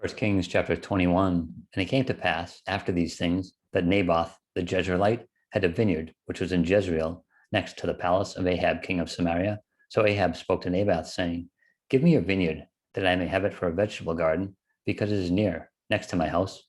First Kings chapter 21. And it came to pass after these things that Naboth the Jezreelite had a vineyard which was in Jezreel, next to the palace of Ahab king of Samaria. So Ahab spoke to Naboth, saying, Give me your vineyard, that I may have it for a vegetable garden, because it is near, next to my house.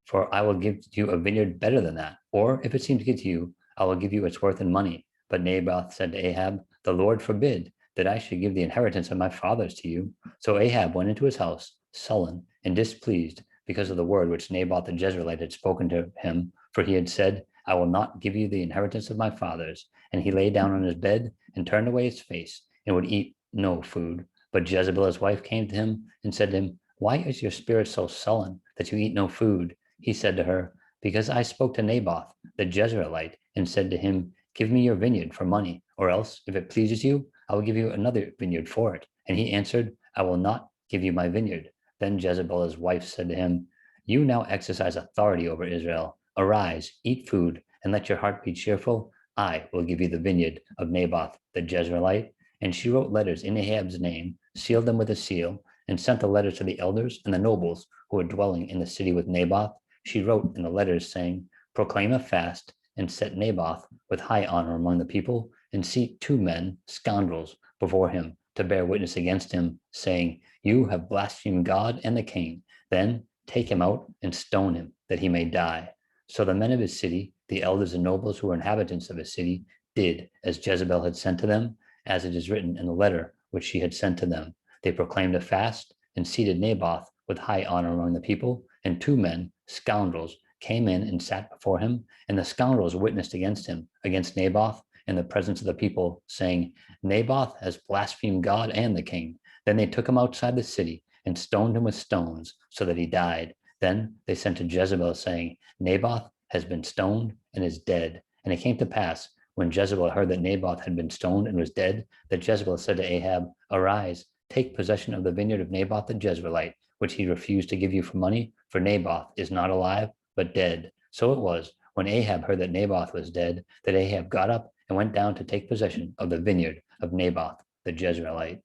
For I will give you a vineyard better than that. Or if it seems good to you, I will give you its worth in money. But Naboth said to Ahab, The Lord forbid that I should give the inheritance of my fathers to you. So Ahab went into his house, sullen and displeased, because of the word which Naboth the Jezreelite had spoken to him, for he had said, I will not give you the inheritance of my fathers. And he lay down on his bed and turned away his face and would eat no food. But Jezebel his wife came to him and said to him, Why is your spirit so sullen that you eat no food? He said to her, Because I spoke to Naboth the Jezreelite and said to him, Give me your vineyard for money, or else, if it pleases you, I will give you another vineyard for it. And he answered, I will not give you my vineyard. Then Jezebel his wife said to him, You now exercise authority over Israel. Arise, eat food, and let your heart be cheerful. I will give you the vineyard of Naboth the Jezreelite. And she wrote letters in Ahab's name, sealed them with a seal, and sent the letters to the elders and the nobles who were dwelling in the city with Naboth. She wrote in the letters, saying, Proclaim a fast, and set Naboth with high honor among the people, and seat 2 men, scoundrels, before him, to bear witness against him, saying, You have blasphemed God and the king. Then take him out and stone him, that he may die. So the men of his city, the elders and nobles who were inhabitants of his city, did as Jezebel had sent to them, as it is written in the letter which she had sent to them. They proclaimed a fast and seated Naboth with high honor among the people, and 2 men, scoundrels, came in and sat before him, and the scoundrels witnessed against him, against Naboth, in the presence of the people, saying, Naboth has blasphemed God and the king. Then they took him outside the city and stoned him with stones so that he died. Then they sent to Jezebel, saying, Naboth has been stoned and is dead. And it came to pass, when Jezebel heard that Naboth had been stoned and was dead, that Jezebel said to Ahab, Arise, take possession of the vineyard of Naboth the Jezreelite, which he refused to give you for money, for Naboth is not alive, but dead. So it was, when Ahab heard that Naboth was dead, that Ahab got up and went down to take possession of the vineyard of Naboth the Jezreelite.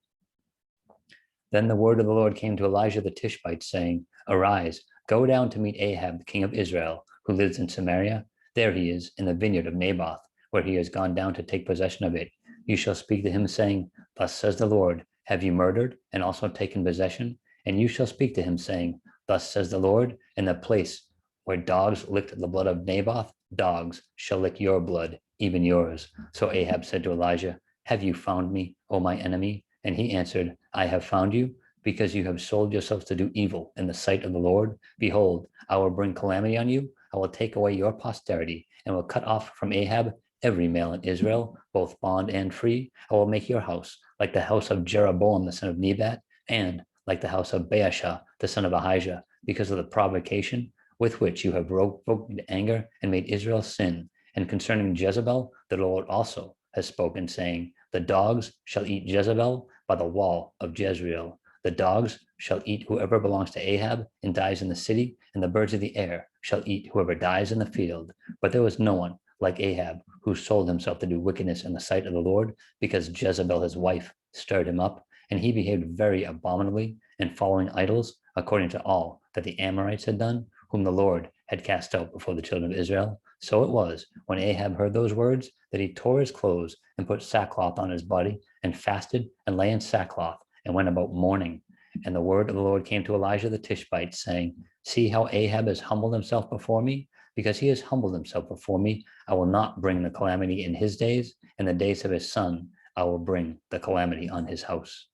Then the word of the Lord came to Elijah the Tishbite, saying, Arise, go down to meet Ahab, the king of Israel, who lives in Samaria. There he is, in the vineyard of Naboth, where he has gone down to take possession of it. You shall speak to him, saying, Thus says the Lord, have you murdered and also taken possession? And you shall speak to him, saying, Thus says the Lord, in the place where dogs licked the blood of Naboth, dogs shall lick your blood, even yours. So Ahab said to Elijah, Have you found me, O my enemy? And he answered, I have found you, because you have sold yourselves to do evil in the sight of the Lord. Behold, I will bring calamity on you. I will take away your posterity, and will cut off from Ahab every male in Israel, both bond and free. I will make your house like the house of Jeroboam the son of Nebat, and like the house of Baasha the son of Ahijah, because of the provocation with which you have provoked me to anger and made Israel sin. And concerning Jezebel, the Lord also has spoken, saying, The dogs shall eat Jezebel by the wall of Jezreel. The dogs shall eat whoever belongs to Ahab and dies in the city, and the birds of the air shall eat whoever dies in the field. But there was no one like Ahab, who sold himself to do wickedness in the sight of the Lord, because Jezebel his wife stirred him up, and he behaved very abominably in following idols, according to all that the Amorites had done, whom the Lord had cast out before the children of Israel. So it was, when Ahab heard those words, that he tore his clothes and put sackcloth on his body, and fasted and lay in sackcloth, and went about mourning. And the word of the Lord came to Elijah the Tishbite, saying, See how Ahab has humbled himself before me? Because he has humbled himself before me, I will not bring the calamity in his days, and the days of his son I will bring the calamity on his house.